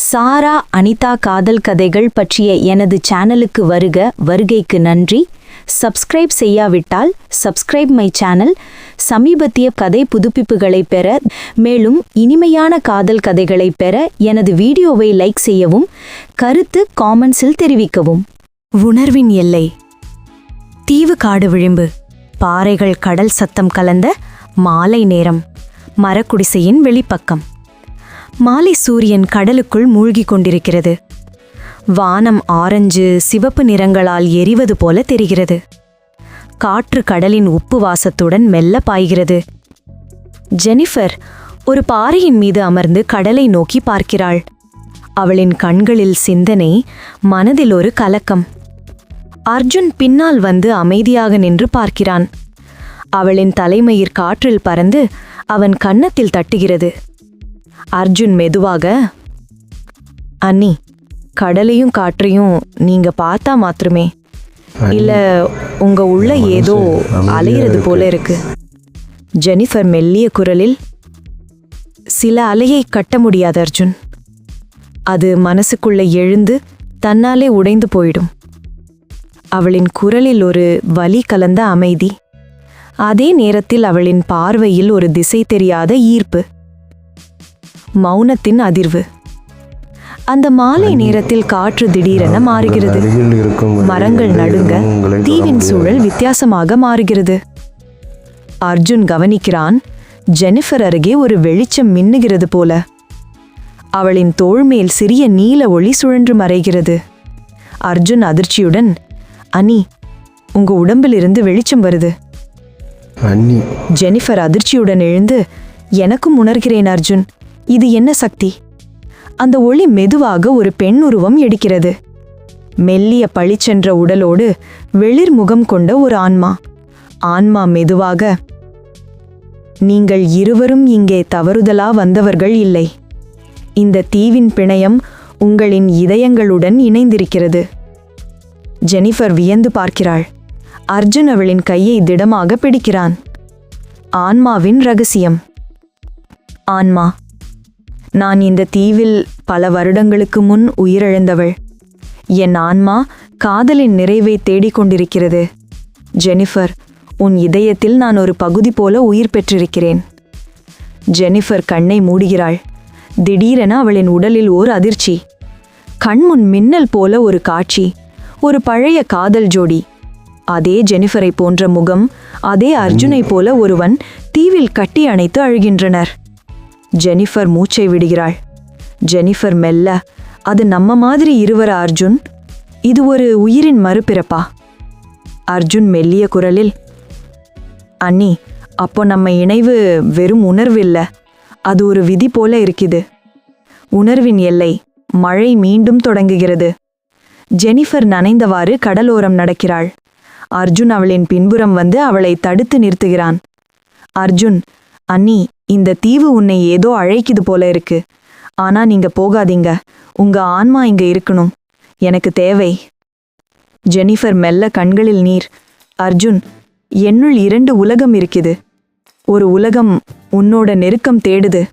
சாரா அனிதா காதல் கதைகள் பற்றிய எனது சேனலுக்கு வருகைக்கு நன்றி. சப்ஸ்கிரைப் செய்யாவிட்டால் சப்ஸ்கிரைப் மை சேனல். சமீபத்திய கதை புதுப்பிப்புகளை பெற, மேலும் இனிமையான காதல் கதைகளை பெற எனது வீடியோவை லைக் செய்யவும், கருத்து காமெண்ட்ஸில் தெரிவிக்கவும். உணர்வின் எல்லை. தீவு காடு விளிம்பு, பாறைகள் கடல் சத்தம் கலந்த மாலை நேரம். மரக்குடிசையின் வெளிப்பக்கம். மாலை சூரியன் கடலுக்குள் மூழ்கிக் கொண்டிருக்கிறது. வானம் ஆரஞ்சு சிவப்பு நிறங்களால் எரிவது போல தெரிகிறது. காற்று கடலின் உப்பு வாசத்துடன் மெல்ல பாய்கிறது. ஜெனிஃபர் ஒரு பாறையின் மீது அமர்ந்து கடலை நோக்கி பார்க்கிறாள். அவளின் கண்களில் சிந்தனை, மனதில் ஒரு கலக்கம். அர்ஜுன் பின்னால் வந்து அமைதியாக நின்று பார்க்கிறான். அவளின் தலைமயிர் காற்றில் பறந்து அவன் கன்னத்தில் தட்டுகிறது. அர்ஜுன் மெதுவாக, அண்ணி, கடலையும் காற்றையும் நீங்க பார்த்தா மாத்திரமே, இல்ல உங்க உள்ள ஏதோ அலையிறது போல இருக்கு. ஜெனிஃபர் மெல்லிய குரலில், சில அலையை கட்ட முடியாது அர்ஜுன். அது மனசுக்குள்ள எழுந்து தன்னாலே உடைந்து போயிடும். அவளின் குரலில் ஒரு வலி கலந்த அமைதி. அதே நேரத்தில் அவளின் பார்வையில் ஒரு திசை தெரியாத ஈர்ப்பு. மௌனத்தின் அதிர்வு. அந்த மாலை நேரத்தில் காற்று திடீரென மாறுகிறது. மரங்கள் நடுங்க, தீவின் சூழல் வித்தியாசமாக மாறுகிறது. அர்ஜுன் கவனிக்கிறான், ஜெனிஃபர் அருகே ஒரு வெளிச்சம் மின்னுகிறது போல. அவளின் தோள்மேல் சிறிய நீல ஒளி சுழன்று மறைகிறது. அர்ஜுன் அதிர்ச்சியுடன், அண்ணி, உங்க உடம்பிலிருந்து வெளிச்சம் வருது. ஜெனிஃபர் அதிர்ச்சியுடன் எழுந்து, எனக்கும் உணர்கிறேன் அர்ஜுன், இது என்ன சக்தி? அந்த ஒளி மெதுவாக ஒரு பெண் உருவம் எடுக்கிறது. மெல்லிய பளிச்சென்ற உடலோடு வெளிர் முகம் கொண்ட ஒரு ஆன்மா. ஆன்மா மெதுவாக, நீங்கள் இருவரும் இங்கே தவறுதலா வந்தவர்கள் இல்லை. இந்த தீவின் பிணையம் உங்களின் இதயங்களுடன் இணைந்திருக்கிறது. ஜெனிஃபர் வியந்து பார்க்கிறாள். அர்ஜுன் அவளின் கையை திடமாக பிடிக்கிறான். ஆன்மாவின் ரகசியம். ஆன்மா. நான் இந்த தீவில் பல வருடங்களுக்கு முன் உயிரிழந்தவள். என் ஆன்மா காதலின் நிறைவை தேடிக்கொண்டிருக்கிறது. ஜெனிஃபர், உன் இதயத்தில் நான் ஒரு பகுதி போல உயிர் பெற்றிருக்கிறேன். ஜெனிஃபர் கண்ணை மூடுகிறாள். திடீரென அவளின் உடலில் ஓர் அதிர்ச்சி. கண்முன் மின்னல் போல ஒரு காட்சி. ஒரு பழைய காதல் ஜோடி. அதே ஜெனிஃபரை போன்ற முகம், அதே அர்ஜுனை போல ஒருவன் தீவில் கட்டி அணைத்து அழுகின்றனர். ஜெனிஃபர் மூச்சை விடுகிறாள். ஜெனிஃபர் மெல்ல, அது நம்ம மாதிரி இருவரா அர்ஜுன்? இது ஒரு உயிரின் மறுபிறப்பா? அர்ஜுன் மெல்லிய குரலில், அண்ணி, அப்போ நம்ம இணைவு வெறும் உணர்வு இல்ல, அது ஒரு விதி போல இருக்குது. உணர்வின் எல்லை. மழை மீண்டும் தொடங்குகிறது. ஜெனிஃபர் நனைந்தவாறு கடலோரம் நடக்கிறாள். அர்ஜுன் அவளின் பின்புறம் வந்து அவளை தடுத்து நிறுத்துகிறான். அர்ஜுன், அண்ணி, இந்த தீவு உன்னை ஏதோ அழைக்குது போல இருக்கு. ஆனா நீங்க போகாதீங்க. உங்க ஆன்மா இங்க இருக்கணும். எனக்கு தேவை. ஜெனிஃபர் மெல்ல கண்களில் நீர். அர்ஜுன், என்னுள் 2 உலகம் இருக்குது. ஒரு உலகம் உன்னோட நெருக்கம் தேடுது.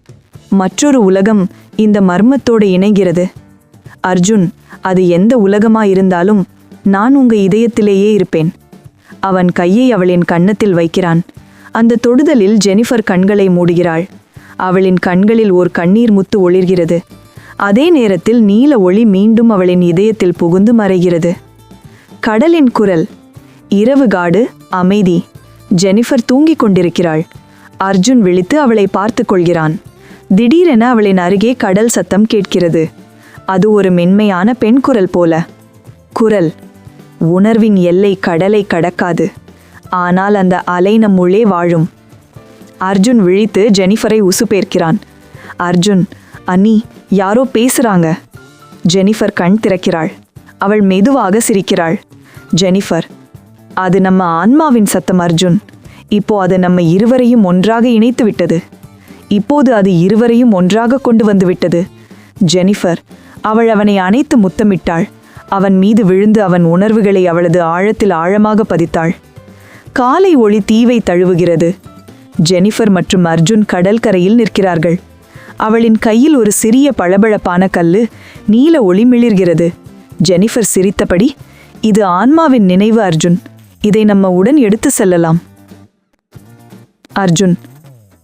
மற்றொரு உலகம் இந்த மர்மத்தோடு இணைகிறது. அர்ஜுன், அது எந்த உலகமா இருந்தாலும் நான் உங்க இதயத்திலேயே இருப்பேன். அவன் கையை அவளின் கன்னத்தில் வைக்கிறான். அந்த தொடுதலில் ஜெனிஃபர் கண்களை மூடுகிறாள். அவளின் கண்களில் ஓர் கண்ணீர் முத்து ஒளிர்கிறது. அதே நேரத்தில் நீல ஒளி மீண்டும் அவளின் இதயத்தில் புகுந்து மறைகிறது. கடலின் குரல். இரவு காடு, அமைதி. ஜெனிஃபர் தூங்கிக் கொண்டிருக்கிறாள். அர்ஜுன் விழித்து அவளை பார்த்து கொள்கிறான். திடீரென அவளின் அருகே கடல் சத்தம் கேட்கிறது. அது ஒரு மென்மையான பெண் குரல் போல. குரல். உணர்வின் எல்லை கடலை கடக்காது, ஆனால் அந்த அலை நம்முள்ளே வாழும். அர்ஜுன் விழித்து ஜெனிஃபரை உசுப்பேர்க்கிறான். அர்ஜுன், அண்ணி, யாரோ பேசுறாங்க. ஜெனிஃபர் கண் திறக்கிறாள். அவள் மெதுவாக சிரிக்கிறாள். ஜெனிஃபர், அது நம்ம ஆன்மாவின் சத்தம் அர்ஜுன். இப்போ அது நம்ம இருவரையும் ஒன்றாக இணைத்து விட்டது. இப்போது அது இருவரையும் ஒன்றாக கொண்டு வந்து விட்டது. ஜெனிஃபர். அவள் அவனை அணைத்து முத்தமிட்டாள். அவன் மீது விழுந்து அவன் உணர்வுகளை அவளது ஆழத்தில் ஆழமாக பதித்தாள். காலை ஒளி தீவை தழுவுகிறது. ஜெனிஃபர் மற்றும் அர்ஜுன் கடற்கரையில் நிற்கிறார்கள். அவளின் கையில் ஒரு சிறிய பளபளப்பான கல்லு நீல ஒளி மிளிர்கிறது. ஜெனிஃபர் சிரித்தபடி, இது ஆன்மாவின் நினைவு அர்ஜுன், இதை நம்ம உடன் எடுத்து செல்லலாம். அர்ஜுன்,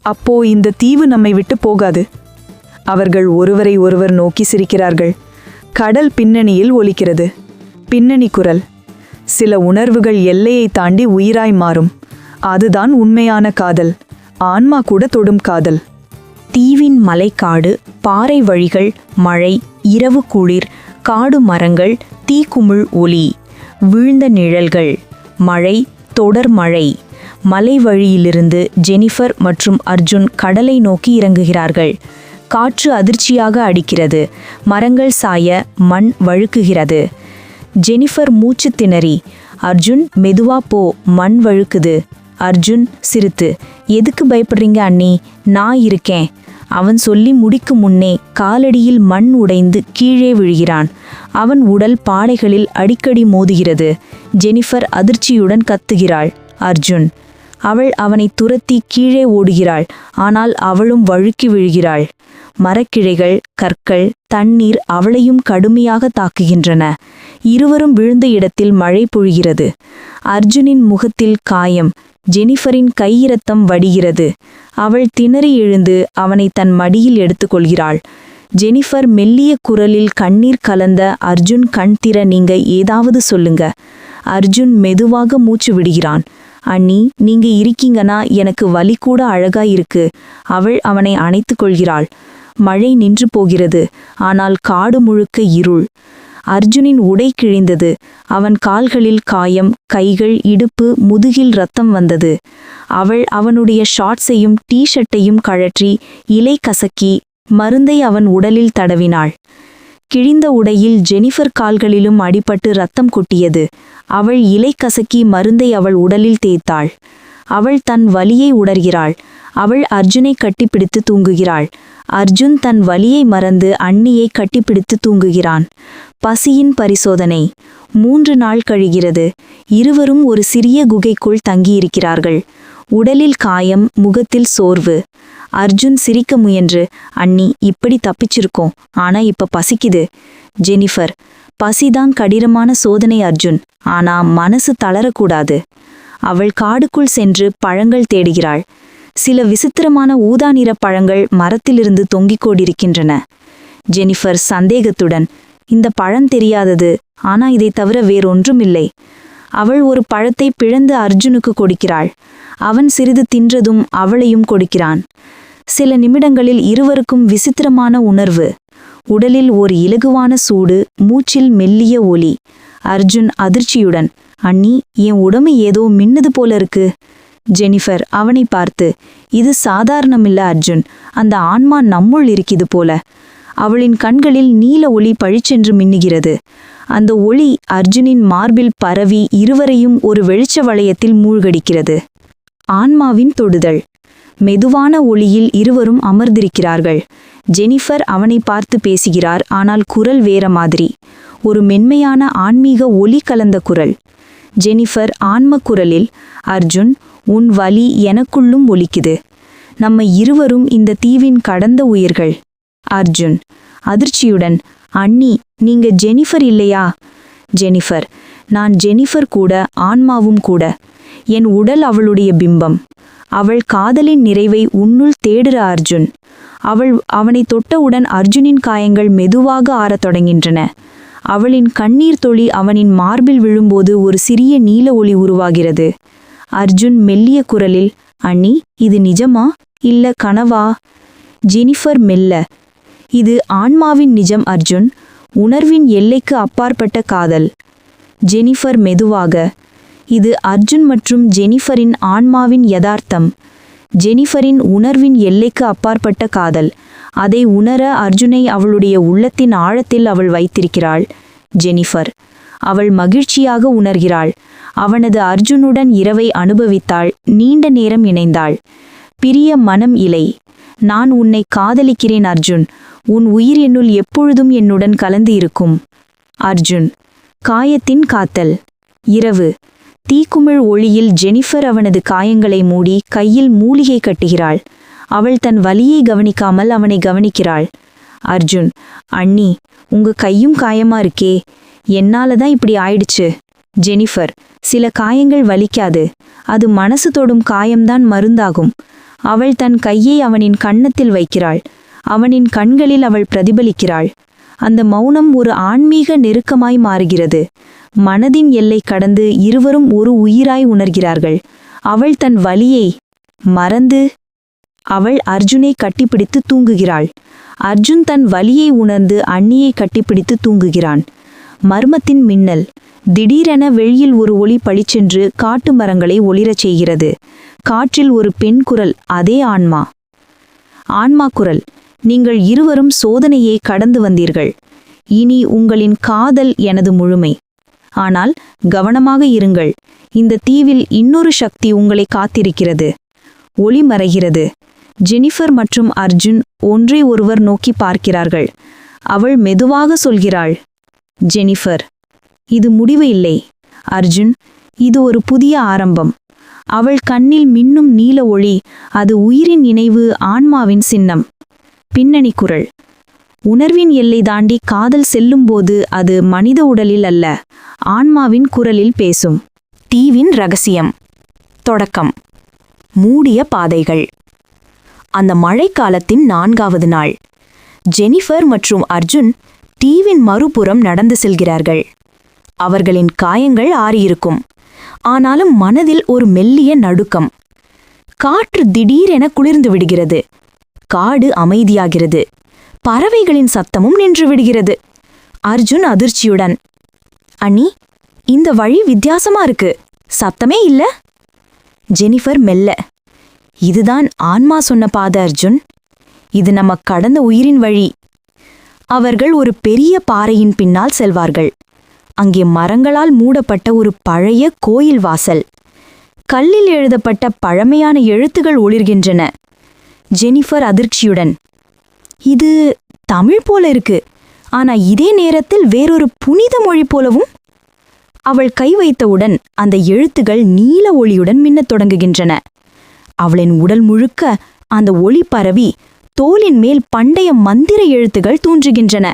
அப்போ இந்த தீவு நம்மை விட்டு போகாது. அவர்கள் ஒருவரை ஒருவர் நோக்கி சிரிக்கிறார்கள். கடல் பின்னணியில் ஒலிக்கிறது. பின்னணி குரல். சில உணர்வுகள் எல்லையை தாண்டி உயிராய் மாறும். அதுதான் உண்மையான காதல். ஆன்மா கூட தொடும் காதல். தீவின் மலைக்காடு, பாறை வழிகள், மழை, இரவு குளிர், காடு மரங்கள், தீக்குமிழ் ஒலி, வீழ்ந்த நிழல்கள், மழை, தொடர் மழை. மலை வழியிலிருந்து ஜெனிஃபர் மற்றும் அர்ஜுன் கடலை நோக்கி இறங்குகிறார்கள். காற்று அதிர்ச்சியாக அடிக்கிறது. மரங்கள் சாய மண் வழுக்குகிறது. ஜெனிஃபர் மூச்சு திணறி, அர்ஜுன் மெதுவா போ, மண் வழுக்குது. அர்ஜுன் சிரித்து, எதுக்கு பயப்படுறீங்க அண்ணி, நான் இருக்கேன். அவன் சொல்லி முடிக்கும் முன்னே காலடியில் மண் உடைந்து கீழே விழுகிறான். அவன் உடல் பாடைகளில் அடிக்கடி மோதுகிறது. ஜெனிஃபர் அதிர்ச்சியுடன் கத்துகிறாள். அர்ஜுன். அவள் அவனை துரத்தி கீழே ஓடுகிறாள். ஆனால் அவளும் வழுக்கி விழுகிறாள். மரக்கிளைகள், கற்கள், தண்ணீர் அவளையும் கடுமையாக தாக்குகின்றன. இருவரும் விழுந்த இடத்தில் மழை பொழிகிறது. அர்ஜுனின் முகத்தில் காயம். ஜெனிஃபரின் கையிரத்தம் வடிகிறது. அவள் திணறி எழுந்து அவனை தன் மடியில் எடுத்துக்கொள்கிறாள். ஜெனிஃபர் மெல்லிய குரலில் கண்ணீர் கலந்த, அர்ஜுன் கண் திற, நீங்க ஏதாவது சொல்லுங்க. அர்ஜுன் மெதுவாக மூச்சு விடுகிறான். அண்ணி, நீங்க இருக்கீங்கன்னா எனக்கு வலி கூட அழகா இருக்கு. அவள் அவனை அணைத்து கொள்கிறாள். மழை நின்று போகிறது. ஆனால் காடு முழுக்க இருள். அர்ஜுனின் உடை கிழிந்தது. அவன் கால்களில் காயம், கைகள், இடுப்பு, முதுகில் ரத்தம் வந்தது. அவள் அவனுடைய ஷார்ட்ஸையும் டீ-ஷர்ட்டையும் கழற்றி இலை கசக்கி மருந்தை அவன் உடலில் தடவினாள். கிழிந்த உடையில் ஜெனிஃபர் கால்களிலும் அடிபட்டு ரத்தம் கொட்டியது. அவள் இலை கசக்கி மருந்தை அவள் உடலில் தேய்த்தாள். அவள் தன் வலியை உணர்கிறாள். அவள் அர்ஜுனை கட்டிப்பிடித்து தூங்குகிறாள். அர்ஜுன் தன் வலியை மறந்து அண்ணியை கட்டிப்பிடித்து தூங்குகிறான். பசியின் பரிசோதனை. 3 நாள் கழிகிறது. இருவரும் ஒரு சிறிய குகைக்குள் தங்கியிருக்கிறார்கள். உடலில் காயம், முகத்தில் சோர்வு. அர்ஜுன் சிரிக்க முயன்று, அண்ணி, இப்படி தப்பிச்சிருக்கோம், ஆனா இப்ப பசிக்குது. ஜெனிஃபர். பசிதான் கடினமான சோதனை அர்ஜுன், ஆனா மனசு தளரக்கூடாது. அவள் காடுக்குள் சென்று பழங்கள் தேடுகிறாள். சில விசித்திரமான ஊதா நிற பழங்கள் மரத்திலிருந்து தொங்கிக் கொண்டிருக்கின்றன. ஜெனிஃபர் சந்தேகத்துடன், இந்த பழம் தெரியாதது, ஆனா இதை தவிர வேறொன்றுமில்லை. அவள் ஒரு பழத்தை பிளந்து அர்ஜுனுக்கு கொடுக்கிறாள். அவன் சிறிது தின்றதும் அவளையும் கொடுக்கிறான். சில நிமிடங்களில் இருவருக்கும் விசித்திரமான உணர்வு. உடலில் ஒரு இலகுவான சூடு, மூச்சில் மெல்லிய ஒலி. அர்ஜுன் அதிர்ச்சியுடன், அண்ணி, என் உடம்பு ஏதோ மின்னுது போல இருக்கு. ஜெனிஃபர் அவனை பார்த்து, இது சாதாரணமில்ல அர்ஜுன், அந்த ஆன்மா நம்முள் இருக்குது போல. அவளின் கண்களில் நீல ஒளி பழிச்சென்று மின்னுகிறது. அந்த ஒளி அர்ஜுனின் மார்பில் பரவி இருவரையும் ஒரு வெளிச்ச வளையத்தில் மூழ்கடிக்கிறது. ஆன்மாவின் தொடுதல். மெதுவான ஒளியில் இருவரும் அமர்ந்திருக்கிறார்கள். ஜெனிஃபர் அவனை பார்த்து பேசுகிறார், ஆனால் குரல் வேற மாதிரி. ஒரு மென்மையான ஆன்மீக ஒலி கலந்த குரல். ஜெனிஃபர் ஆன்ம குரலில், அர்ஜுன், உன் வலி எனக்குள்ளும் ஒலிக்குது. நம்ம இருவரும் இந்த தீவின் கடந்த உயிர்கள். அர்ஜுன் அதிர்ச்சியுடன், அண்ணி, நீங்க ஜெனிஃபர் இல்லையா? ஜெனிஃபர், நான் ஜெனிஃபர் கூட, ஆன்மாவும் கூட. என் உடல் அவளுடைய பிம்பம். அவள் காதலின் நிறைவை உன்னுள் தேடுற அர்ஜுன். அவனை தொட்டவுடன் அர்ஜுனின் காயங்கள் மெதுவாக ஆறத் தொடங்கின்றன. அவளின் கண்ணீர் தொளி அவனின் மார்பில் விழும்போது ஒரு சிறிய நீல ஒளி உருவாகிறது. அர்ஜுன் மெல்லிய குரலில், அண்ணி, இது நிஜமா இல்ல கனவா? ஜெனிஃபர் மெல்ல, இது ஆன்மாவின் நிஜம் அர்ஜுன், உணர்வின் எல்லைக்கு அப்பாற்பட்ட காதல். ஜெனிஃபர் மெதுவாக, இது அர்ஜுன் மற்றும் ஜெனிஃபரின் ஆன்மாவின் யதார்த்தம். ஜெனிஃபரின் உணர்வின் எல்லைக்கு அப்பாற்பட்ட காதல். அதை உணர அர்ஜுனை அவளுடைய உள்ளத்தின் ஆழத்தில் அவள் வைத்திருக்கிறாள். ஜெனிஃபர். அவள் மகிழ்ச்சியாக உணர்கிறாள். அவனது அர்ஜுனுடன் இரவை அனுபவித்தாள். நீண்ட நேரம் இணைந்தாள். பிரிய மனம் இலை. நான் உன்னை காதலிக்கிறேன் அர்ஜுன். உன் உயிர் என்னுள் எப்பொழுதும் என்னுடன் கலந்து இருக்கும். அர்ஜுன். காயத்தின் காத்தல். இரவு. தீக்குமிழ் ஒளியில் ஜெனிஃபர் அவனது காயங்களை மூடி கையில் மூலிகை கட்டுகிறாள். அவள் தன் வலியை கவனிக்காமல் அவனை கவனிக்கிறாள். அர்ஜுன், அண்ணி, உங்க கையும் காயமா இருக்கே, என்னால தான் இப்படி ஆயிடுச்சு. ஜெனிஃபர், சில காயங்கள் வலிக்காது, அது மனசு தொடும் காயம்தான் மருந்தாகும். அவள் தன் கையை அவனின் கன்னத்தில் வைக்கிறாள். அவனின் கண்களில் அவள் பிரதிபலிக்கிறாள். அந்த மௌனம் ஒரு ஆன்மீக நெருக்கமாய் மாறுகிறது. மனதின் எல்லை கடந்து இருவரும் ஒரு உயிராய் உணர்கிறார்கள். அவள் தன் வலியை மறந்து அவள் அர்ஜுனை கட்டிப்பிடித்து தூங்குகிறாள். அர்ஜுன் தன் வலியை உணர்ந்து அண்ணியை கட்டிப்பிடித்து தூங்குகிறான். மர்மத்தின் மின்னல். திடீரென வெளியில் ஒரு ஒளி பளிச்சென்று காட்டு மரங்களை ஒளிரச் செய்கிறது. காற்றில் ஒரு பெண் குரல், அதே ஆன்மா. ஆன்மா குரல், நீங்கள் இருவரும் சோதனையை கடந்து வந்தீர்கள். இனி உங்களின் காதல் எனது முழுமை. ஆனால் கவனமாக இருங்கள், இந்த தீவில் இன்னொரு சக்தி உங்களை காத்திருக்கிறது. ஒளி மறைகிறது. ஜெனிஃபர் மற்றும் அர்ஜுன் ஒன்றை ஒருவர் நோக்கி பார்க்கிறார்கள். அவள் மெதுவாக சொல்கிறாள், ஜெனிஃபர், இது முடிவு இல்லை. அர்ஜுன், இது ஒரு புதிய ஆரம்பம். அவள் கண்ணில் மின்னும் நீல ஒளி, அது உயிரின் நினைவு, ஆன்மாவின் சின்னம். பின்னணி குரல். உணர்வின் எல்லை தாண்டி காதல் செல்லும்போது அது மனித உடலில் அல்ல, ஆன்மாவின் குரலில் பேசும். தீவின் ரகசியம். தொடக்கம். மூடிய பாதைகள். அந்த மழைக்காலத்தின் 4வது நாள். ஜெனிஃபர் மற்றும் அர்ஜுன் தீவின் மறுபுறம் நடந்து செல்கிறார்கள். அவர்களின் காயங்கள் ஆறியிருக்கும். ஆனாலும் மனதில் ஒரு மெல்லிய நடுக்கம். காற்று திடீரென குளிர்ந்து விடுகிறது. காடு அமைதியாகிறது. பறவைகளின் சத்தமும் நின்று விடுகிறது. அர்ஜுன் அதிர்ச்சியுடன், அண்ணி, இந்த வழி வித்தியாசமா இருக்கு, சத்தமே இல்ல. ஜெனிஃபர் மெல்ல, இதுதான் ஆன்மா சொன்ன பாதை அர்ஜுன். இது நம்ம கடந்த உயிரின் வழி. அவர்கள் ஒரு பெரிய பாறையின் பின்னால் செல்வார்கள். அங்கே மரங்களால் மூடப்பட்ட ஒரு பழைய கோயில் வாசல். கல்லில் எழுதப்பட்ட பழமையான எழுத்துகள் ஒளிர்கின்றன. ஜெனிஃபர் அதிர்ச்சியுடன், இது தமிழ் போல இருக்கு, ஆனா இதே நேரத்தில் வேறொரு புனித மொழி போலவும். அவள் கை வைத்தவுடன் அந்த எழுத்துகள் நீல ஒளியுடன் மின்னத் தொடங்குகின்றன. அவளின் உடல் முழுக்க அந்த ஒளி பரவி தோலின் மேல் பண்டைய மந்திர எழுத்துகள் தூன்றுகின்றன.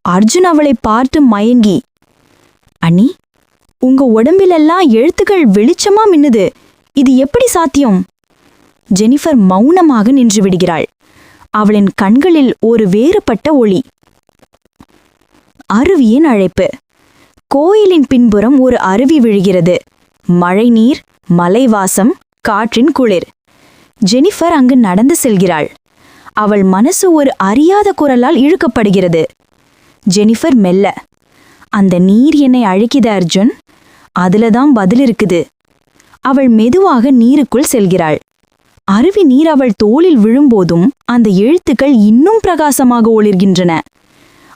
அர்ஜுன் அவளை பார்த்து மயங்கி, அண்ணி, உங்க உடம்பிலெல்லாம் எழுத்துக்கள் வெளிச்சமா மின்னுது, இது எப்படி சாத்தியம்? ஜெனிஃபர் மௌனமாக நின்று விடுகிறாள். அவளின் கண்களில் ஒரு வேறுபட்ட ஒளி. அருவியின் அழைப்பு. கோயிலின் பின்புறம் ஒரு அருவி விழுகிறது. மழை நீர், மலைவாசம், காற்றின் குளிர். ஜெனிஃபர் அங்கு நடந்து செல்கிறாள். அவள் மனசு ஒரு அறியாத குரலால் இழுக்கப்படுகிறது. ஜெனிஃபர் மெல்ல, அந்த நீர் என்னை அழைக்குது அர்ஜுன், அதுலதான் பதில் இருக்குது. அவள் மெதுவாக நீருக்குள் செல்கிறாள். அருவி நீர் அவள் தோளில் விழும்போதும் அந்த எழுத்துக்கள் இன்னும் பிரகாசமாக ஒளிர்கின்றன.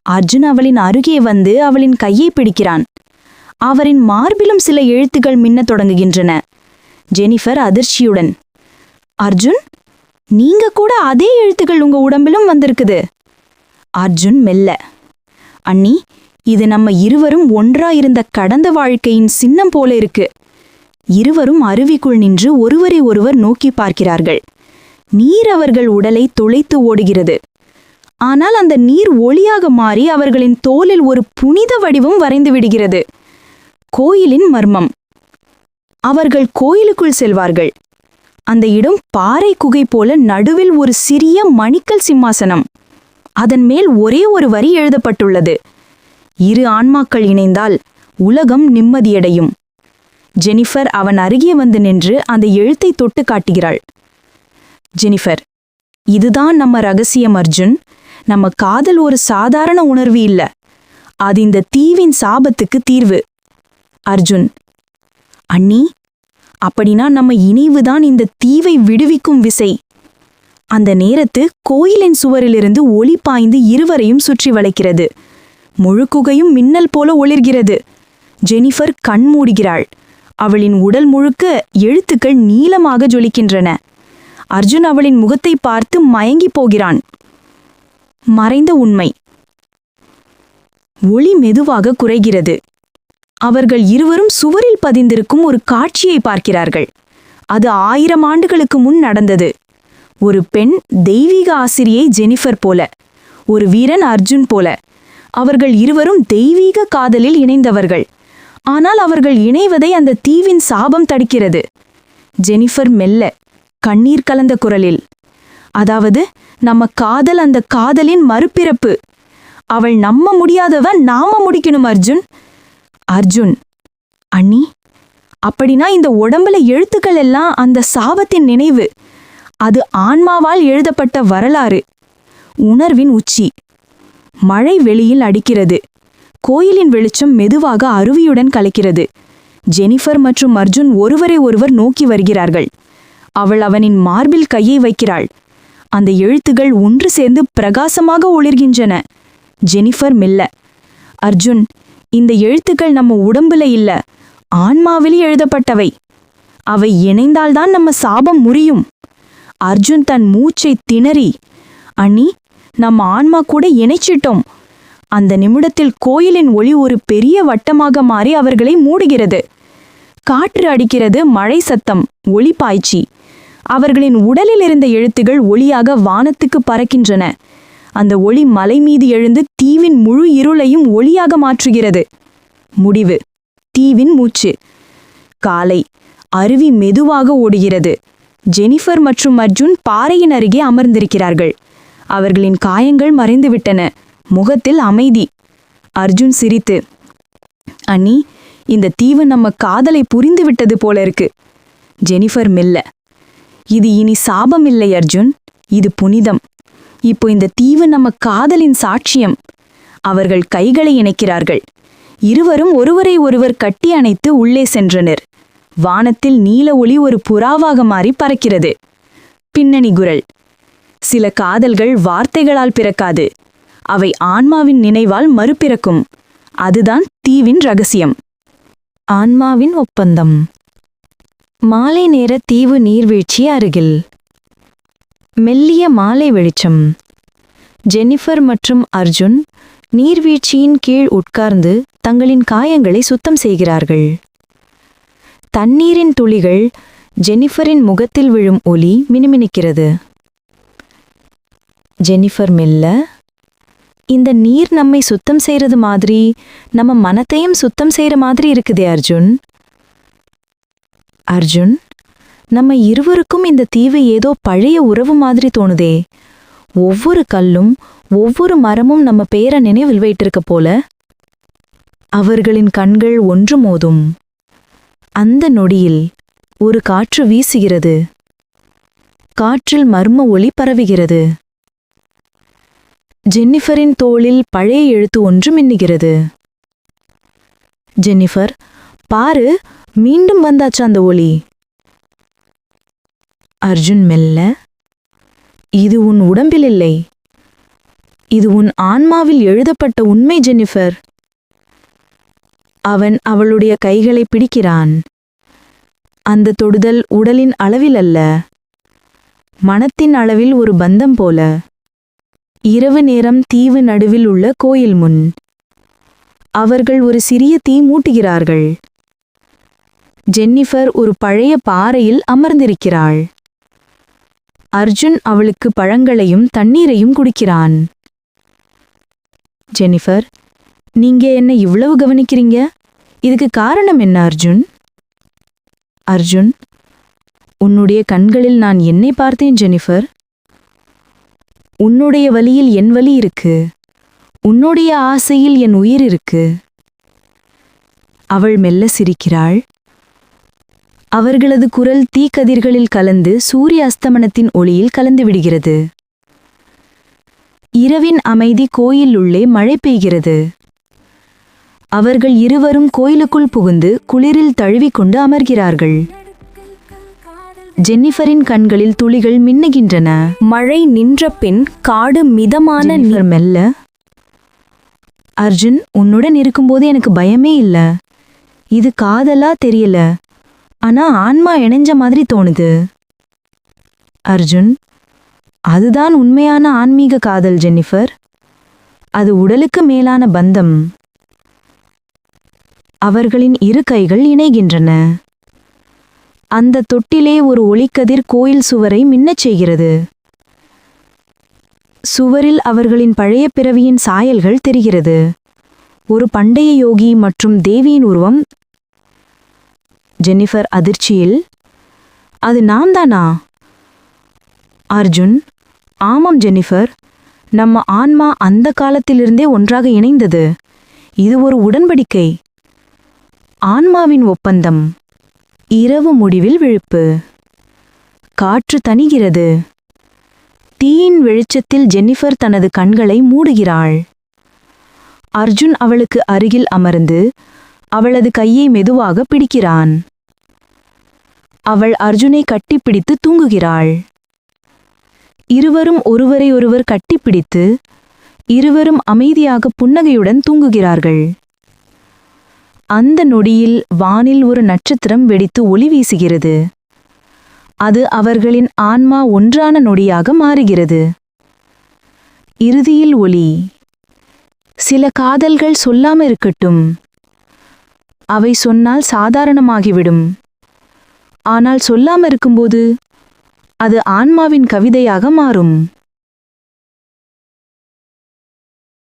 அர்ஜுன் அவளின் அருகே வந்து அவளின் கையை பிடிக்கிறான். அவரின் மார்பிலும் சில எழுத்துக்கள் மின்னத் தொடங்குகின்றன. ஜெனிஃபர் அதிர்ச்சியுடன், அர்ஜுன், நீங்க கூட அதே எழுத்துக்கள் உங்க உடம்பிலும் வந்திருக்குது. அர்ஜுன் மெல்ல, அண்ணி, இது நம்ம இருவரும் ஒன்றாயிருந்த கடந்த வாழ்க்கையின் சின்னம் போல இருக்கு. இருவரும் அருவிக்குள் நின்று ஒருவரை ஒருவர் நோக்கி பார்க்கிறார்கள். நீர் அவர்கள் உடலை துளைத்து ஓடுகிறது. ஆனால் அந்த நீர் ஒளியாக மாறி அவர்களின் தோலில் ஒரு புனித வடிவம் வரைந்து விடுகிறது. கோயிலின் மர்மம். அவர்கள் கோயிலுக்குள் செல்வார்கள். அந்த இடம் பாறை குகை போல, நடுவில் ஒரு சிறிய மணிக்கல் சிம்மாசனம். அதன் மேல் ஒரே ஒரு வரி எழுதப்பட்டுள்ளது, இரு ஆன்மாக்கள் இணைந்தால் உலகம் நிம்மதியடையும். ஜெனிஃபர் அவன் அருகே வந்து நின்று அந்த எழுத்தை தொட்டு காட்டுகிறாள். ஜெனிஃபர், இதுதான் நம்ம ரகசியம் அர்ஜுன். நம்ம காதல் ஒரு சாதாரண உணர்வு இல்ல, அது இந்த தீவின் சாபத்துக்கு தீர்வு. அர்ஜுன், அண்ணி, அப்படின்னா நம்ம இணைவுதான் இந்த தீவை விடுவிக்கும் விசை. அந்த நேரத்து கோயிலின் சுவரிலிருந்து ஒளி பாய்ந்து இருவரையும் சுற்றி வளைக்கிறது. முழு குகையும் மின்னல் போல ஒளிர்கிறது. ஜெனிஃபர் கண் மூடுகிறாள். அவளின் உடல் முழுக்க எழுத்துக்கள் நீலமாக ஜொலிக்கின்றன. அர்ஜுன் அவளின் முகத்தை பார்த்து மயங்கி போகிறான். மறைந்த உண்மை. ஒளி மெதுவாக குறைகிறது. அவர்கள் இருவரும் சுவரில் பதிந்திருக்கும் ஒரு காட்சியை பார்க்கிறார்கள். அது 1000 ஆண்டுகளுக்கு முன் நடந்தது. ஒரு பெண் தெய்வீக ஆசிரியை ஜெனிஃபர் போல, ஒரு வீரன் அர்ஜுன் போல. அவர்கள் இருவரும் தெய்வீக காதலில் இணைந்தவர்கள். ஆனால் அவர்கள் இணைவதை அந்த தீவின் சாபம் தடுக்கிறது. ஜெனிஃபர் மெல்ல, கண்ணீர் கலந்த குரலில், அதாவது நம்ம காதல் அந்த காதலின் மறுபிறப்பு. அவள் நம்ப முடியாதவன் நாம முடிக்கணும் அர்ஜுன். அர்ஜுன், அண்ணி, அப்படின்னா இந்த உடம்புல எழுத்துக்கள் எல்லாம் அந்த சாபத்தின் நினைவு. அது ஆன்மாவால் எழுதப்பட்ட வரலாறு. உணர்வின் உச்சி. மழை வெளியில் அடிக்கிறது. கோயிலின் வெளிச்சம் மெதுவாக அருவியுடன் கலக்கிறது. ஜெனிஃபர் மற்றும் அர்ஜுன் ஒருவரை ஒருவர் நோக்கி வருகிறார்கள். அவள் அவனின் மார்பில் கையை வைக்கிறாள். அந்த எழுத்துகள் ஒன்று சேர்ந்து பிரகாசமாக ஒளிர்கின்றன. ஜெனிஃபர் மெல்ல, அர்ஜுன், இந்த எழுத்துக்கள் நம்ம உடம்புல இல்ல, ஆன்மாவிலே எழுதப்பட்டவை. அவை இணைந்தால்தான் நம்ம சாபம் முறியும். அர்ஜுன் தன் மூச்சை திணறி, அண்ணி, நம்ம ஆன்மா கூட இணைச்சிட்டோம். அந்த நிமிடத்தில் கோயிலின் ஒளி ஒரு பெரிய வட்டமாக மாறி அவர்களை மூடுகிறது. காற்று அடிக்கிறது, மழை சத்தம், ஒளி பாய்ச்சி. அவர்களின் உடலில் இருந்த எழுத்துகள் ஒளியாக வானத்துக்கு பறக்கின்றன. அந்த ஒளி மலை மீது எழுந்து தீவின் முழு இருளையும் ஒளியாக மாற்றுகிறது. முடிவு. தீவின் மூச்சு. காலை. அருவி மெதுவாக ஓடுகிறது. ஜெனிஃபர் மற்றும் அர்ஜுன் பாறையின் அருகே அமர்ந்திருக்கிறார்கள். அவர்களின் காயங்கள் மறைந்துவிட்டன. முகத்தில் அமைதி. அர்ஜுன் சிரித்து, அண்ணி, இந்த தீவு நம்ம காதலை புரிந்துவிட்டது போல இருக்கு. ஜெனிஃபர் மெல்ல, இது இனி சாபம் இல்லை அர்ஜுன், இது புனிதம். இப்போ இந்த தீவு நம்ம காதலின் சாட்சியம். அவர்கள் கைகளை இணைக்கிறார்கள். இருவரும் ஒருவரை ஒருவர் கட்டி அணைத்து உள்ளே சென்றனர். வானத்தில் நீல ஒளி ஒரு புறாவாக மாறி பறக்கிறது. பின்னணி குரல். சில காதல்கள் வார்த்தைகளால் பிறக்காது, அவை ஆன்மாவின் நினைவால் மறுபிறக்கும். அதுதான் தீவின் ரகசியம். ஆன்மாவின் ஒப்பந்தம். மாலை நேர தீவு நீர்வீழ்ச்சி அருகில். மெல்லிய மாலை வெளிச்சம். ஜெனிஃபர் மற்றும் அர்ஜுன் நீர்வீழ்ச்சியின் கீழ் உட்கார்ந்து தங்களின் காயங்களை சுத்தம் செய்கிறார்கள். தண்ணீரின் துளிகள் ஜெனிஃபரின் முகத்தில் விழும் ஒலி மினுமினுக்கிறது. ஜெனிஃபர் மெல்ல, இந்த நீர் நம்மை சுத்தம் செய்யறது மாதிரி நம்ம மனத்தையும் சுத்தம் செய்யற மாதிரி இருக்குதே அர்ஜுன். அர்ஜுன், நம்ம இருவருக்கும் இந்த தீவு ஏதோ பழைய உறவு மாதிரி தோணுதே. ஒவ்வொரு கல்லும் ஒவ்வொரு மரமும் நம்ம பேரை நினைவில் வைத்திருக்க போல. அவர்களின் கண்கள் ஒன்று மோதும். அந்த நொடியில் ஒரு காற்று வீசுகிறது. காற்றில் மர்ம ஒளி பரவுகிறது. ஜெனிஃபரின் தோளில் பழைய எழுத்து ஒன்று மின்னுகிறது. ஜெனிஃபர், பாரு, மீண்டும் வந்தாச்சு அந்த ஒளி. அர்ஜுன் மெல்ல, இது உன் உடம்பில் இல்லை, இது உன் ஆன்மாவில் எழுதப்பட்ட உண்மை ஜெனிஃபர். அவன் அவளுடைய கைகளை பிடிக்கிறான். அந்த தொடுதல் உடலின் அளவில் அல்ல, மனத்தின் அளவில் ஒரு பந்தம் போல. இரவு நேரம் தீவு நடுவில் உள்ள கோயில் முன். அவர்கள் ஒரு சிறிய தீ மூட்டுகிறார்கள். ஜென்னிஃபர் ஒரு பழைய பாறையில் அமர்ந்திருக்கிறாள். அர்ஜுன் அவளுக்கு பழங்களையும் தண்ணீரையும் குடிக்கிறான். ஜெனிஃபர், நீங்க என்ன இவ்வளவு கவனிக்கிறீங்க? இதுக்கு காரணம் என்ன அர்ஜுன்? அர்ஜுன், உன்னுடைய கண்களில் நான் என்னை பார்த்தேன் ஜெனிஃபர். உன்னுடைய வலியில் என் வலி இருக்கு, உன்னுடைய ஆசையில் என் உயிர் இருக்கு. அவள் மெல்ல சிரிக்கிறாள். அவர்களது குரல் தீக்கதிர்களில் கலந்து சூரிய அஸ்தமனத்தின் ஒளியில் கலந்து விடுகிறது. இரவின் அமைதி கோயில் உள்ளே மழை பெய்கிறது. அவர்கள் இருவரும் கோயிலுக்குள் புகுந்து குளிரில் தழுவிக்கொண்டு அமர்கிறார்கள். ஜென்னிஃபரின் கண்களில் துளிகள் மின்னுகின்றன. மழை நின்ற பின் காடு மிதமான நீர். மெல்ல, அர்ஜுன், உன்னுடன் இருக்கும்போது எனக்கு பயமே இல்ல. இது காதலா தெரியல, ஆனா ஆன்மா இணைஞ்ச மாதிரி தோணுது. அர்ஜுன், அதுதான் உண்மையான ஆன்மீக காதல் ஜென்னிஃபர். அது உடலுக்கு மேலான பந்தம். அவர்களின் இரு கைகள் இணைகின்றன. அந்த தொட்டிலே ஒரு ஒளிக்கதிர் கோயில் சுவரை மின்னச் செய்கிறது. சுவரில் அவர்களின் பழைய பிறவியின் சாயல்கள் தெரிகிறது. ஒரு பண்டைய யோகி மற்றும் தேவியின் உருவம். ஜென்னிஃபர் அதிர்ச்சியில், அது நாம் தானா? அர்ஜுன், ஆமாம் ஜென்னிஃபர், நம்ம ஆன்மா அந்த காலத்திலிருந்தே ஒன்றாக இணைந்தது. இது ஒரு உடன்படிக்கை, ஆன்மாவின் ஒப்பந்தம். இரவு முடிவில் விழிப்பு. காற்று தணிகிறது. தீயின் வெளிச்சத்தில் ஜென்னிஃபர் தனது கண்களை மூடுகிறாள். அர்ஜுன் அவளுக்கு அருகில் அமர்ந்து அவளது கையை மெதுவாக பிடிக்கிறான். அவள் அர்ஜுனை கட்டிப்பிடித்து தூங்குகிறாள். இருவரும் ஒருவரையொருவர் கட்டிப்பிடித்து இருவரும் அமைதியாக புன்னகையுடன் தூங்குகிறார்கள். அந்த நொடியில் வானில் ஒரு நட்சத்திரம் வெடித்து ஒளி வீசுகிறது. அது அவர்களின் ஆன்மா ஒன்றான நொடியாக மாறுகிறது. இறுதியில் ஒளி. சில காதல்கள் சொல்லாம இருக்கட்டும். அவை சொன்னால் சாதாரணமாகிவிடும். ஆனால் சொல்லாம இருக்கும்போது அது ஆன்மாவின் கவிதையாக மாறும்.